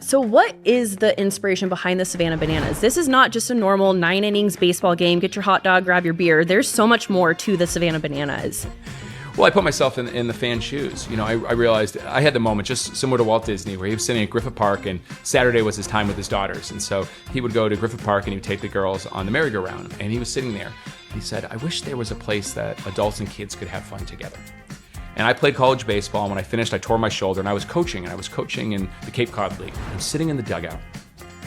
So what is the inspiration behind the Savannah Bananas? This is not just a normal 9 innings baseball game. Get your hot dog, grab your beer. There's so much more to the Savannah Bananas. Well, I put myself in the fan shoes. I realized I had the moment just similar to Walt Disney where he was sitting at Griffith Park and Saturday was his time with his daughters. And so he would go to Griffith Park and he would take the girls on the merry-go-round. And he was sitting there. He said, I wish there was a place that adults and kids could have fun together. And I played college baseball, and when I finished, I tore my shoulder, and I was coaching in the Cape Cod League. I'm sitting in the dugout,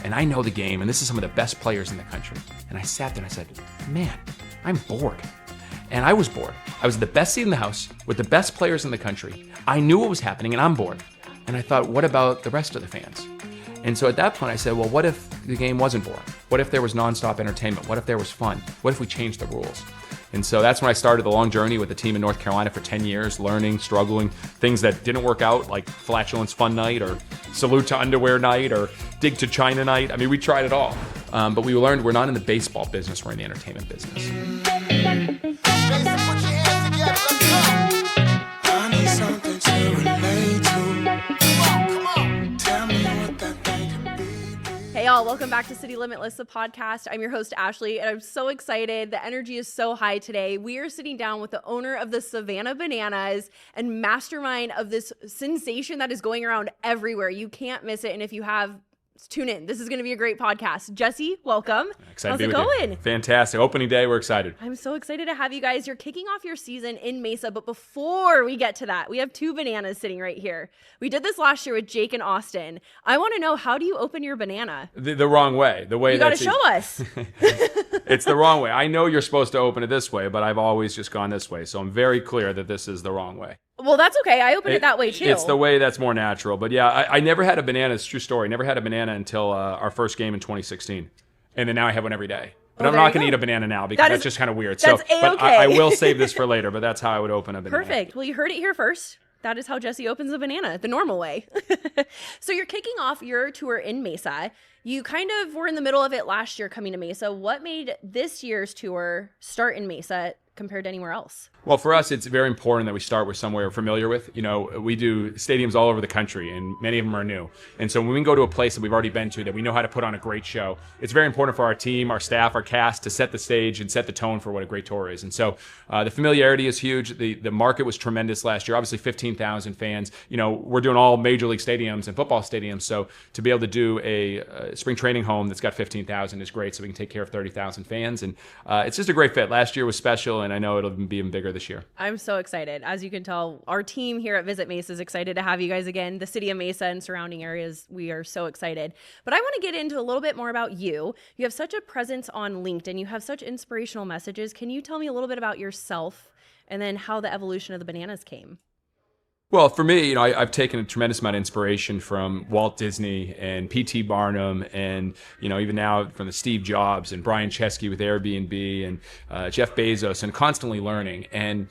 and I know the game, and this is some of the best players in the country. And I sat there and I said, man, I'm bored. And I was bored. I was the best seat in the house with the best players in the country. I knew what was happening, and I'm bored. And I thought, what about the rest of the fans? And so at that point, I said, well, what if the game wasn't boring? What if there was nonstop entertainment? What if there was fun? What if we changed the rules? And so that's when I started the long journey with the team in North Carolina for 10 years, learning, struggling, things that didn't work out, like Flatulence Fun Night or Salute to Underwear Night or Dig to China Night. I mean, we tried it all. But we learned we're not in the baseball business, we're in the entertainment business. Hey y'all, welcome back to City Limitless, the podcast. I'm your host, Ashley, and I'm so excited. The energy is so high today. We are sitting down with the owner of the Savannah Bananas and mastermind of this sensation that is going around everywhere. You can't miss it, and if you have, tune in. This is going to be a great podcast. Jesse, welcome. Excited How's to be it with going? You. Fantastic. Opening day, we're excited. I'm so excited to have you guys. You're kicking off your season in Mesa, but before we get to that, we have 2 bananas sitting right here. We did this last year with Jake and Austin. I want to know, how do you open your banana? The wrong way. The way you got to show us. It's the wrong way. I know you're supposed to open it this way, but I've always just gone this way. So I'm very clear that this is the wrong way. Well, that's okay. I opened it that way too. It's the way that's more natural. But yeah, I never had a banana. It's a true story. Never had a banana until our first game in 2016. And then now I have one every day. But I'm not going to eat a banana now because that's just kind of weird. That's but I will save this for later, but that's how I would open a banana. Perfect. Well, you heard it here first. That is how Jesse opens a banana, the normal way. So you're kicking off your tour in Mesa. You kind of were in the middle of it last year coming to Mesa. What made this year's tour start in Mesa compared to anywhere else? Well, for us, it's very important that we start with somewhere we're familiar with. We do stadiums all over the country, and many of them are new. And so when we go to a place that we've already been to, that we know how to put on a great show, it's very important for our team, our staff, our cast to set the stage and set the tone for what a great tour is. And so the familiarity is huge. The market was tremendous last year. Obviously, 15,000 fans. We're doing all major league stadiums and football stadiums. So to be able to do a spring training home that's got 15,000 is great. So we can take care of 30,000 fans. And it's just a great fit. Last year was special, and I know it'll be even bigger this year. I'm so excited. As you can tell, our team here at Visit Mesa is excited to have you guys again. The city of Mesa and surrounding areas, we are so excited. But I want to get into a little bit more about you. You have such a presence on LinkedIn. You have such inspirational messages. Can you tell me a little bit about yourself and then how the evolution of the bananas came? Well, for me, I've taken a tremendous amount of inspiration from Walt Disney and P.T. Barnum and, even now from the Steve Jobs and Brian Chesky with Airbnb and Jeff Bezos, and constantly learning. And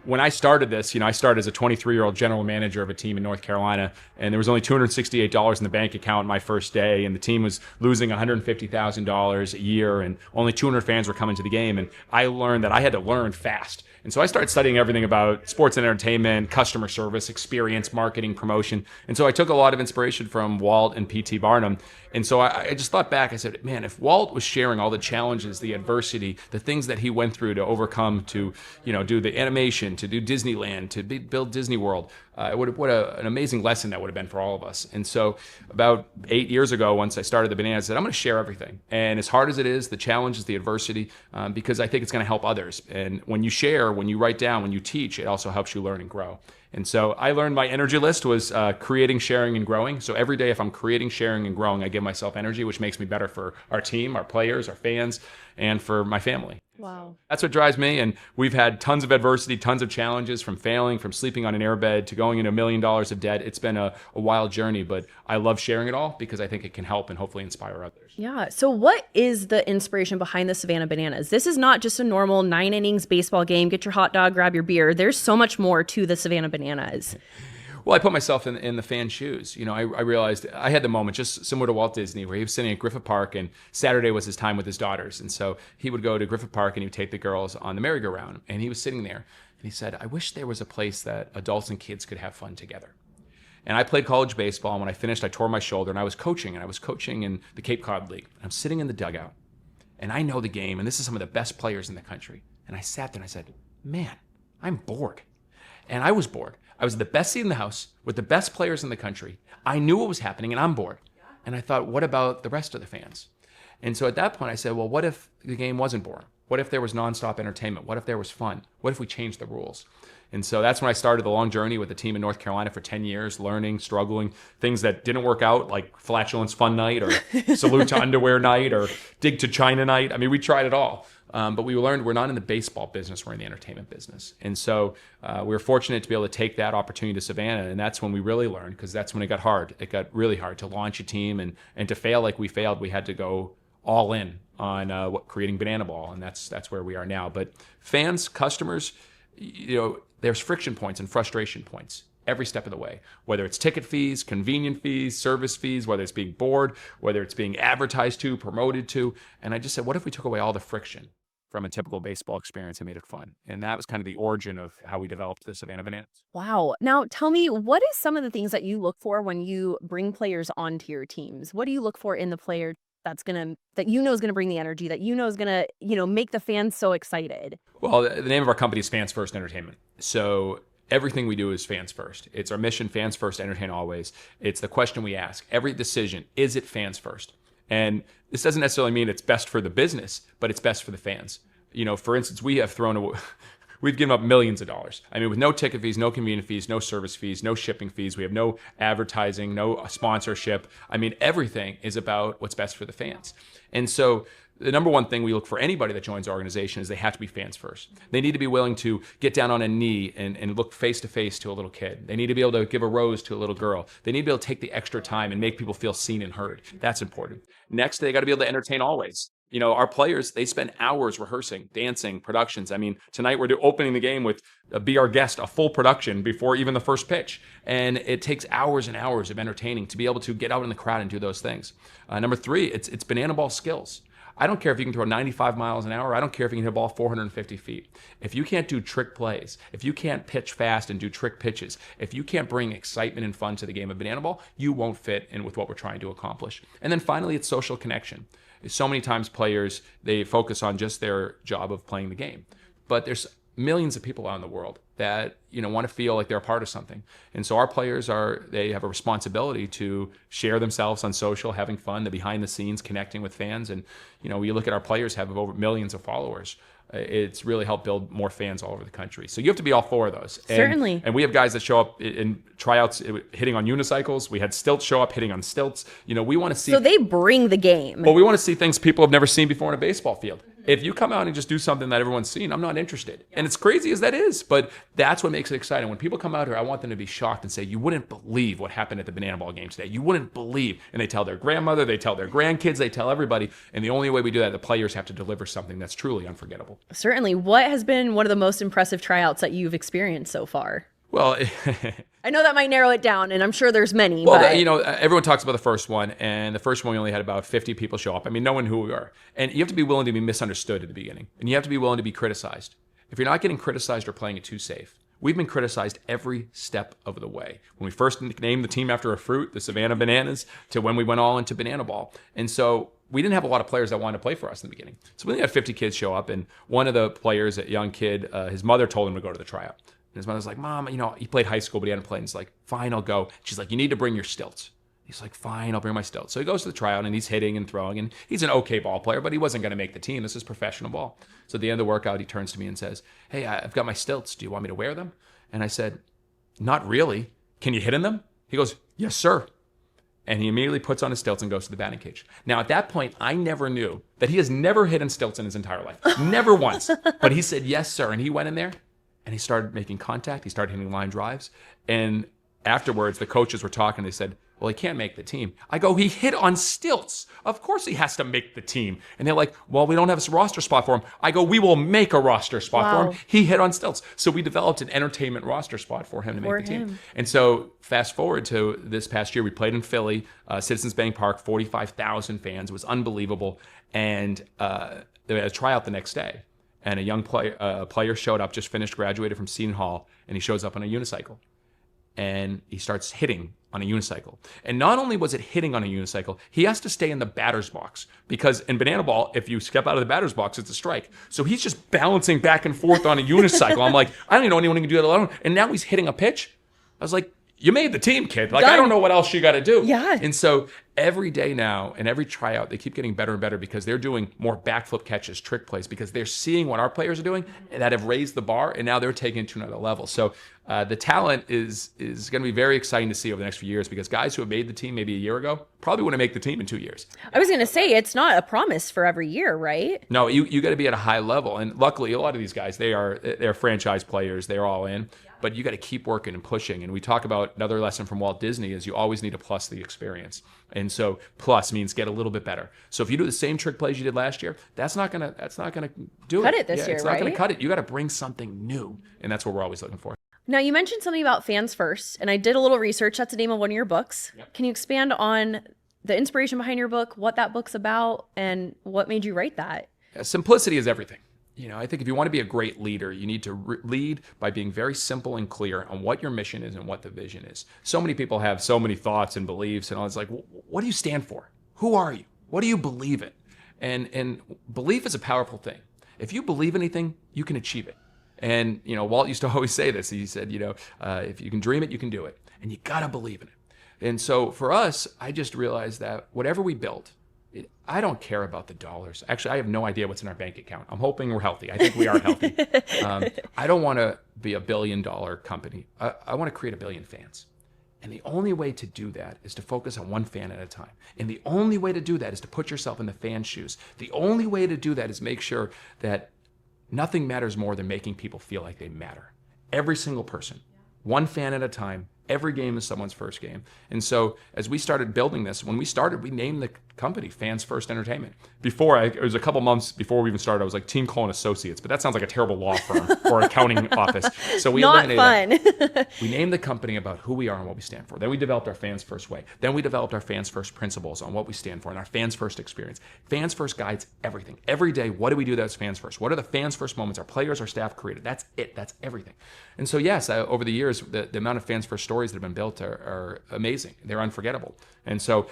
when I started this, I started as a 23-year-old general manager of a team in North Carolina, and there was only $268 in the bank account my first day, and the team was losing $150,000 a year, and only 200 fans were coming to the game. And I learned that I had to learn fast. And so I started studying everything about sports and entertainment, customer service, experience, marketing, promotion. And so I took a lot of inspiration from Walt and P.T. Barnum. And so I just thought back, I said, man, if Walt was sharing all the challenges, the adversity, the things that he went through to overcome to, do the animation, to do Disneyland, to build Disney World, what an amazing lesson that would have been for all of us. And so about 8 years ago, once I started the Bananas, I said, I'm going to share everything. And as hard as it is, the challenges, the adversity, because I think it's going to help others. And when you share, when you write down, when you teach, it also helps you learn and grow. And so I learned my energy list was creating, sharing, and growing. So every day, if I'm creating, sharing, and growing, I give myself energy, which makes me better for our team, our players, our fans, and for my family. Wow. That's what drives me. And we've had tons of adversity, tons of challenges, from failing, from sleeping on an airbed to going into $1 million of debt. It's been a wild journey, but I love sharing it all because I think it can help and hopefully inspire others. Yeah. So what is the inspiration behind the Savannah Bananas? This is not just a normal 9 innings baseball game. Get your hot dog, grab your beer. There's so much more to the Savannah Bananas. Well, I put myself in the fan shoes. I realized I had the moment just similar to Walt Disney where he was sitting at Griffith Park and Saturday was his time with his daughters. And so he would go to Griffith Park and he would take the girls on the merry-go-round. And he was sitting there and he said, I wish there was a place that adults and kids could have fun together. And I played college baseball. And when I finished, I tore my shoulder and I was coaching in the Cape Cod League. I'm sitting in the dugout and I know the game. And this is some of the best players in the country. And I sat there and I said, man, I'm bored. And I was bored. I was the best seat in the house with the best players in the country. I knew what was happening and I'm bored. And I thought, what about the rest of the fans? And so at that point I said, well, what if the game wasn't boring? What if there was nonstop entertainment? What if there was fun? What if we changed the rules? And so that's when I started the long journey with the team in North Carolina for 10 years, learning, struggling, things that didn't work out, like flatulence fun night or salute to underwear night or dig to China night. I mean, we tried it all. But we learned we're not in the baseball business, we're in the entertainment business. And so we were fortunate to be able to take that opportunity to Savannah. And that's when we really learned, because that's when it got hard. It got really hard to launch a team and to fail like we failed. We had to go all in on creating Banana Ball. And that's where we are now. But fans, customers, there's friction points and frustration points every step of the way, whether it's ticket fees, convenient fees, service fees, whether it's being bored, whether it's being advertised to, promoted to. And I just said, what if we took away all the friction from a typical baseball experience and made it fun? And that was kind of the origin of how we developed the Savannah Bananas. Wow. Now tell me, what is some of the things that you look for when you bring players onto your teams? What do you look for in the player that is gonna bring the energy, that is gonna, make the fans so excited? Well, the name of our company is Fans First Entertainment. So everything we do is fans first. It's our mission, fans first, entertain always. It's the question we ask. Every decision, is it fans first? And this doesn't necessarily mean it's best for the business, but it's best for the fans. For instance, we've given up millions of dollars. I mean, with no ticket fees, no convenience fees, no service fees, no shipping fees. We have no advertising, no sponsorship. I mean, everything is about what's best for the fans. And so the number one thing we look for anybody that joins our organization is they have to be fans first. They need to be willing to get down on a knee and look face to face to a little kid. They need to be able to give a rose to a little girl. They need to be able to take the extra time and make people feel seen and heard. That's important. Next, they got to be able to entertain always. Our players, they spend hours rehearsing, dancing, productions. I mean, tonight we're opening the game with Be Our Guest, a full production before even the first pitch. And it takes hours and hours of entertaining to be able to get out in the crowd and do those things. Number three, it's Banana Ball skills. I don't care if you can throw 95 miles an hour. I don't care if you can hit a ball 450 feet. If you can't do trick plays, if you can't pitch fast and do trick pitches, if you can't bring excitement and fun to the game of Banana Ball, you won't fit in with what we're trying to accomplish. And then finally, it's social connection. So many times players, they focus on just their job of playing the game. But there's millions of people out in the world that want to feel like they're a part of something. And so our players they have a responsibility to share themselves on social, having fun, the behind the scenes, connecting with fans. And we look at our players have over millions of followers. It's really helped build more fans all over the country. So you have to be all four of those. Certainly. And we have guys that show up in tryouts hitting on unicycles. We had stilts show up hitting on stilts. We want to see. So they bring the game. Well, we want to see things people have never seen before in a baseball field. If you come out and just do something that everyone's seen, I'm not interested. And it's crazy as that is, but that's what makes it exciting. When people come out here, I want them to be shocked and say, you wouldn't believe what happened at the Banana Ball game today. You wouldn't believe. And they tell their grandmother, they tell their grandkids, they tell everybody. And the only way we do that, the players have to deliver something that's truly unforgettable. Certainly. What has been one of the most impressive tryouts that you've experienced so far? Well, I know that might narrow it down, and I'm sure there's many. Well, but everyone talks about the first one, and the first one we only had about 50 people show up. I mean, knowing who we are. And you have to be willing to be misunderstood at the beginning, and you have to be willing to be criticized. If you're not getting criticized or playing it too safe, we've been criticized every step of the way. When we first named the team after a fruit, the Savannah Bananas, to when we went all into Banana Ball. And so we didn't have a lot of players that wanted to play for us in the beginning. So we only had 50 kids show up, and one of the players, a young kid, his mother told him to go to the tryout. And his mother's like, Mom, he played high school, but he hadn't played. And he's like, fine, I'll go. She's like, you need to bring your stilts. He's like, fine, I'll bring my stilts. So he goes to the tryout, and he's hitting and throwing, and he's an okay ball player, but he wasn't going to make the team. This is professional ball. So at the end of the workout, he turns to me and says, hey, I've got my stilts. Do you want me to wear them? And I said, not really. Can you hit in them? He goes, yes, sir. And he immediately puts on his stilts and goes to the batting cage. Now, at that point, I never knew that he has never hit in stilts in his entire life. Never once. But he said, yes, sir. And he went in there. And he started making contact. He started hitting line drives. And afterwards, the coaches were talking. They said, well, he can't make the team. I go, he hit on stilts. Of course he has to make the team. And they're like, well, we don't have a roster spot for him. I go, we will make a roster spot for him. He hit on stilts. So we developed an entertainment roster spot for him to make the team. And so fast forward to this past year, we played in Philly, Citizens Bank Park, 45,000 fans. It was unbelievable. And they had a tryout the next day. And a young player showed up, just finished, graduated from Seton Hall, and he shows up on a unicycle. And he starts hitting on a unicycle. And not only was it hitting on a unicycle, he has to stay in the batter's box because in banana ball, if you step out of the batter's box, it's a strike. So he's just balancing back and forth on a unicycle. I'm like, I don't even know anyone who can do that alone. And now he's hitting a pitch. I was like, you made the team, kid. Like, I don't know what else you got to do. Yeah. And so every day now and every tryout, they keep getting better and better because they're doing more backflip catches, trick plays, because they're seeing what our players are doing that have raised the bar, and now they're taking it to another level. So the talent is going to be very exciting to see over the next few years because guys who have made the team maybe a year ago probably wouldn't make the team in 2 years. I was going to say, it's not a promise for every year, right? No, you got to be at a high level. And luckily, a lot of these guys, they're franchise players. They're all in. But you got to keep working and pushing. And we talk about another lesson from Walt Disney is you always need to plus the experience. And so plus means get a little bit better. So if you do the same trick plays you did last year, that's not gonna do cut it this year, it's right? not gonna cut it. You got to bring something new, and that's what we're always looking for. Now, you mentioned something about fans first, and I did a little research. That's the name of one of your books. Yep. Can you expand on the inspiration behind your book, what that book's about, and what made you write that? Simplicity is everything. I think if you want to be a great leader, you need to lead by being very simple and clear on what your mission is and what the vision is. So many people have so many thoughts and beliefs, and all. It's like, what do you stand for? Who are you? What do you believe in? And belief is a powerful thing. If you believe anything, you can achieve it. And Walt used to always say this. He said, if you can dream it, you can do it, and you gotta believe in it. And so for us, I just realized that whatever we built, I don't care about the dollars. Actually, I have no idea what's in our bank account. I'm hoping we're healthy. I think we are healthy. I don't want to be $1 billion company. I want to create 1 billion fans. And the only way to do that is to focus on one fan at a time. And the only way to do that is to put yourself in the fan's shoes. The only way to do that is make sure that nothing matters more than making people feel like they matter. Every single person, one fan at a time. Every game is someone's first game. And so as we started building this, when we started, we named the company Fans First Entertainment. It was a couple months before we even started, I was like Team Cole and Associates, but that sounds like a terrible law firm or accounting office. So we eliminated that. We named the company about who we are and what we stand for. Then we developed our Fans First way. Then we developed our Fans First principles on what we stand for and our Fans First experience. Fans First guides everything. Every day, what do we do that's Fans First? What are the Fans First moments our players, our staff created? That's it. That's everything. And so yes, over the years, the amount of Fans First stories that have been built are amazing. They're unforgettable. And so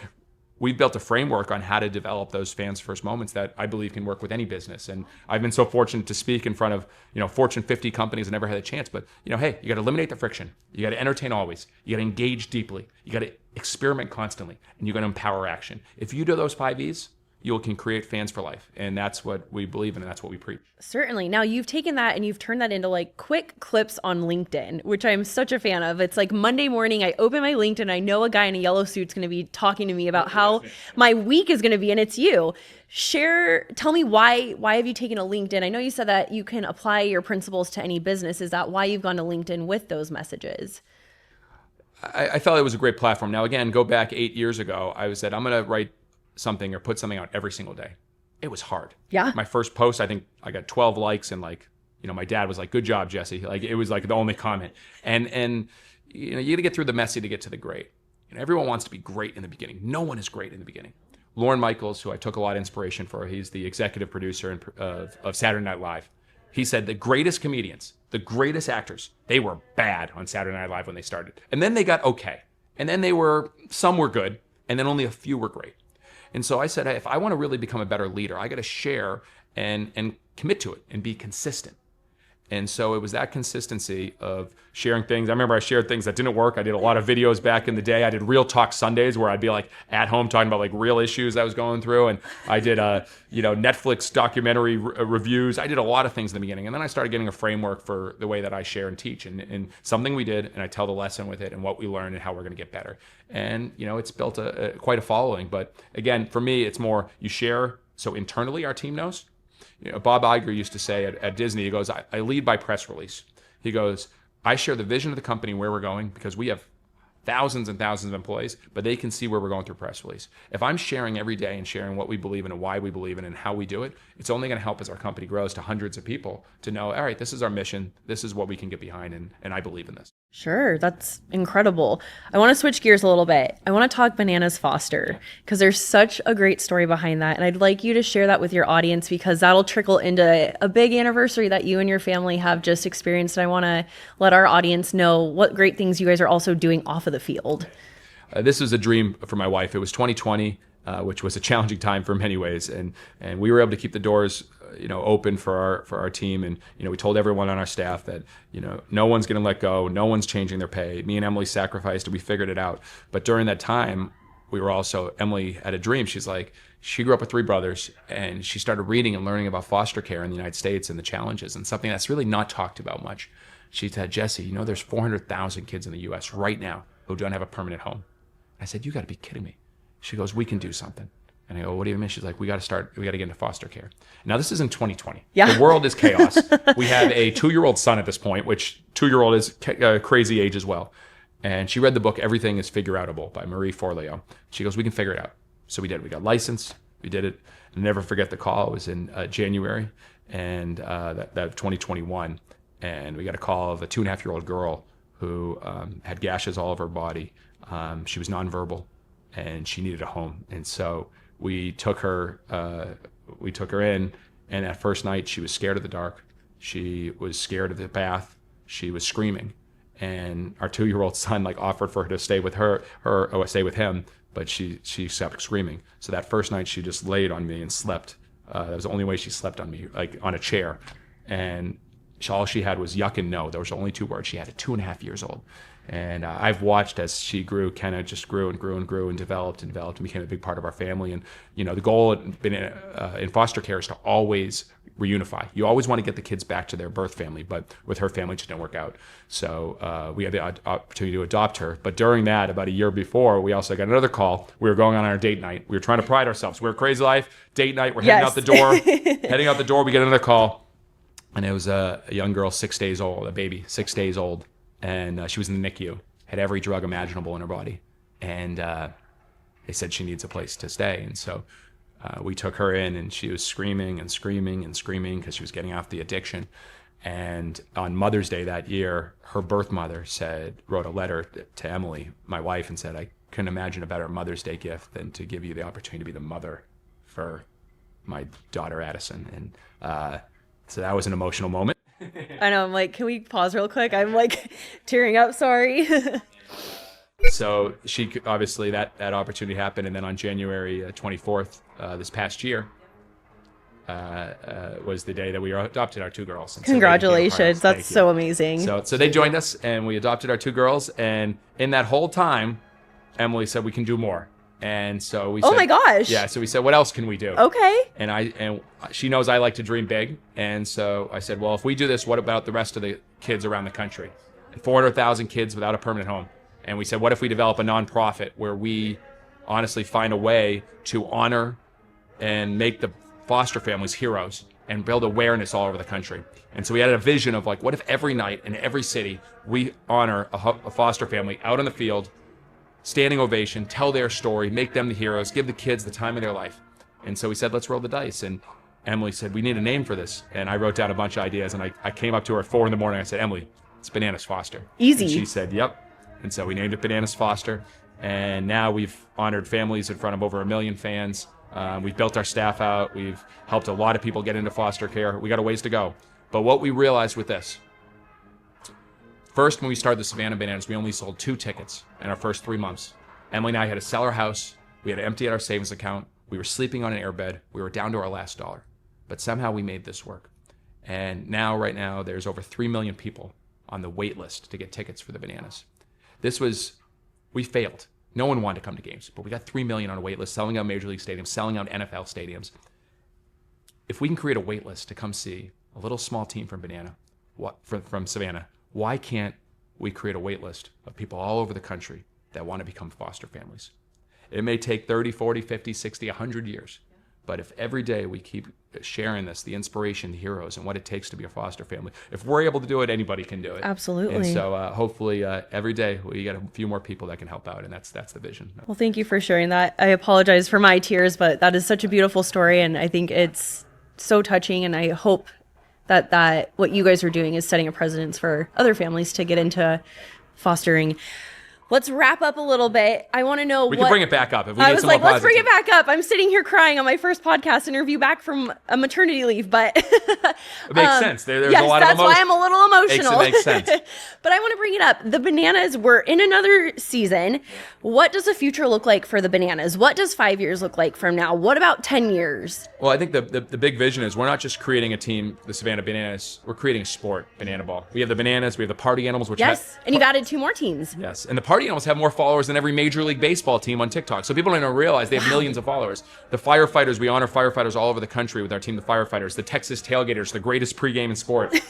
we've built a framework on how to develop those fans first moments that I believe can work with any business. And I've been so fortunate to speak in front of, Fortune 50 companies. I never had a chance, but hey, you got to eliminate the friction. You got to entertain always. You got to engage deeply. You got to experiment constantly, and you got to empower action. If you do those 5 E's, you can create fans for life. And that's what we believe in, and that's what we preach. Certainly. Now, you've taken that and you've turned that into like quick clips on LinkedIn, which I'm such a fan of. It's like Monday morning, I open my LinkedIn, I know a guy in a yellow suit's going to be talking to me about how my week is going to be, and it's you. Tell me why have you taken a LinkedIn? I know you said that you can apply your principles to any business. Is that why you've gone to LinkedIn with those messages? I felt it was a great platform. Now, again, go back 8 years ago, I said, I'm going to write something or put something out every single day. It was hard. Yeah. My first post, I think I got 12 likes, and my dad was like, good job, Jesse. Like, it was like the only comment. And you got to get through the messy to get to the great. Everyone wants to be great in the beginning. No one is great in the beginning. Lorne Michaels, who I took a lot of inspiration for, he's the executive producer of Saturday Night Live. He said the greatest comedians, the greatest actors, they were bad on Saturday Night Live when they started. And then they got okay. And then some were good, and then only a few were great. And so I said, hey, if I want to really become a better leader, I got to share and commit to it and be consistent. And so it was that consistency of sharing things. I remember I shared things that didn't work. I did a lot of videos back in the day. I did Real Talk Sundays where I'd be like at home talking about like real issues I was going through. And I did, Netflix documentary reviews. I did a lot of things in the beginning. And then I started getting a framework for the way that I share and teach and something we did. And I tell the lesson with it and what we learned and how we're going to get better. And, it's built quite a following. But again, for me, it's more you share so internally our team knows. Bob Iger used to say at Disney, he goes, I lead by press release. He goes, I share the vision of the company, where we're going, because we have thousands and thousands of employees, but they can see where we're going through press release. If I'm sharing every day and sharing what we believe in and why we believe in and how we do it, it's only going to help as our company grows to hundreds of people to know, all right, this is our mission. This is what we can get behind, and I believe in this. Sure. That's incredible. I want to switch gears a little bit. I want to talk Bananas Foster because there's such a great story behind that. And I'd like you to share that with your audience because that'll trickle into a big anniversary that you and your family have just experienced. And I want to let our audience know what great things you guys are also doing off of the field. this was a dream for my wife. It was 2020, which was a challenging time for many ways, and we were able to keep the doors open for our team, and we told everyone on our staff that no one's going to let go, no one's changing their pay. Me and Emily sacrificed, and we figured it out. But during that time, Emily had a dream. She's like, she grew up with 3 brothers, and she started reading and learning about foster care in the United States and the challenges, and something that's really not talked about much. She said, Jesse, there's 400,000 kids in the U.S. right now who don't have a permanent home. I said, you got to be kidding me. She goes, we can do something. And I go, what do you mean? She's like, we got to get into foster care. Now, this is in 2020. Yeah. The world is chaos. We have a 2-year-old son at this point, which 2-year-old is a crazy age as well. And she read the book, Everything is Figure-Outable by Marie Forleo. She goes, we can figure it out. So we did. We got licensed. We did it. I'll never forget the call. It was in January and that 2021. And we got a call of a 2.5-year-old girl who had gashes all over her body. She was nonverbal, and she needed a home. And so we took her in, and that first night she was scared of the dark. She was scared of the bath. She was screaming, and our 2-year-old son offered for her to stay with stay with him, but she stopped screaming. So that first night she just laid on me and slept. That was the only way she slept on me, on a chair, and all she had was yuck and no. There was only 2 words. She had at 2.5 years old. And I've watched as she grew. Kenna just grew and grew and grew and developed and became a big part of our family. And the goal in foster care is to always reunify. You always want to get the kids back to their birth family, but with her family, it just didn't work out. So we had the opportunity to adopt her. But during that, about a year before, we also got another call. We were going on our date night. We were trying to pride ourselves. We were Crazy Life, date night. We're heading out the door. Heading out the door, we get another call. And it was a young girl, 6 days old, a baby, 6 days old. And she was in the NICU, had every drug imaginable in her body. And they said she needs a place to stay. And so we took her in, and she was screaming and screaming and screaming because she was getting off the addiction. And on Mother's Day that year, her birth mother wrote a letter to Emily, my wife, and said, I couldn't imagine a better Mother's Day gift than to give you the opportunity to be the mother for my daughter, Addison. And so that was an emotional moment. I know. I'm like, can we pause real quick? I'm tearing up. Sorry. So she obviously that opportunity happened, and then on January 24th this past year was the day that we adopted our 2 girls. And congratulations! So that's so amazing. So they joined us, and we adopted our 2 girls, and in that whole time, Emily said we can do more. And so we said, oh my gosh. Yeah. So we said, what else can we do? Okay. And she knows I like to dream big. And so I said, well, if we do this, what about the rest of the kids around the country? 400,000 kids without a permanent home. And we said, what if we develop a nonprofit where we honestly find a way to honor and make the foster families heroes and build awareness all over the country? And so we had a vision of what if every night in every city we honor a foster family out in the field, standing ovation, tell their story, make them the heroes, give the kids the time of their life. And so we said, let's roll the dice. And Emily said, we need a name for this. And I wrote down a bunch of ideas, and I came up to her at 4 a.m. I said, Emily, it's Bananas Foster. Easy. And she said, yep. And so we named it Bananas Foster. And now we've honored families in front of over 1 million fans. We've built our staff out. We've helped a lot of people get into foster care. We got a ways to go. But what we realized with this, first, when we started the Savannah Bananas, we only sold 2 tickets in our first 3 months. Emily and I had to sell our house. We had to empty out our savings account. We were sleeping on an airbed. We were down to our last dollar. But somehow we made this work. And now, right now, there's over 3 million people on the wait list to get tickets for the Bananas. We failed. No one wanted to come to games, but we got 3 million on a wait list, selling out Major League stadiums, selling out NFL stadiums. If we can create a wait list to come see a little small team from from Savannah, why can't we create a wait list of people all over the country that want to become foster families? It may take 30, 40, 50, 60, 100 years. But if every day we keep sharing this, the inspiration, the heroes, and what it takes to be a foster family, if we're able to do it, anybody can do it. Absolutely. And so hopefully every day we get a few more people that can help out, and that's the vision. Well, thank you for sharing that. I apologize for my tears, but that is such a beautiful story, and I think it's so touching, and I hope that what you guys are doing is setting a precedence for other families to get into fostering. let's wrap up a little bit. I want to know We can bring it back up. If we I need was some like, more let's bring it positivity. back up. I'm sitting here crying on my first podcast interview back from a maternity leave, but It makes sense. There's yes, a lot of that's why I'm a little emotional. Makes sense. But I want to bring it up. The Bananas, we're in another season. What does the future look like for the Bananas? What does 5 years look like from now? What about 10 years? Well, I think the big vision is we're not just creating a team, the Savannah Bananas. We're creating a sport, banana ball. We have the Bananas. We have the party animals, which Yes, and you've added 2 more teams. Yes, and the party animals have more followers than every Major League Baseball team on TikTok. So people don't even realize they have millions of followers. The firefighters, we honor firefighters all over the country with our team, the firefighters. The Texas Tailgaters, the greatest pregame in sports.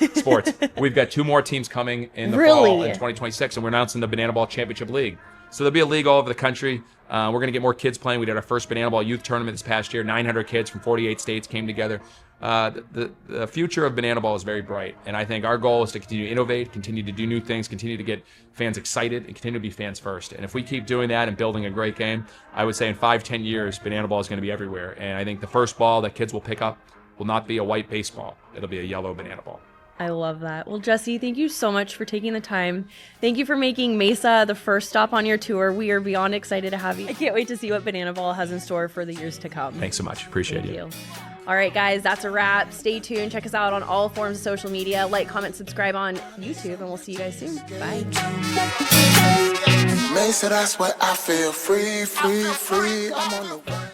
We've got 2 more teams coming in the fall in 2026, and we're announcing the Banana Ball Championship League. So there'll be a league all over the country. We're going to get more kids playing. We did our first Banana Ball youth tournament this past year. 900 kids from 48 states came together. The future of Banana Ball is very bright, and I think our goal is to continue to innovate, continue to do new things, continue to get fans excited, and continue to be fans first. And if we keep doing that and building a great game, I would say in 5-10 years, Banana Ball is going to be everywhere. And I think the first ball that kids will pick up will not be a white baseball. It'll be a yellow banana ball. I love that. Well, Jesse, thank you so much for taking the time. Thank you for making Mesa the first stop on your tour. We are beyond excited to have you. I can't wait to see what Banana Ball has in store for the years to come. Thanks so much. Appreciate Thank you. All right, guys, that's a wrap. Stay tuned. Check us out on all forms of social media. Like, comment, subscribe on YouTube, and we'll see you guys soon. Bye. Mesa, that's where I feel free. I'm on the way.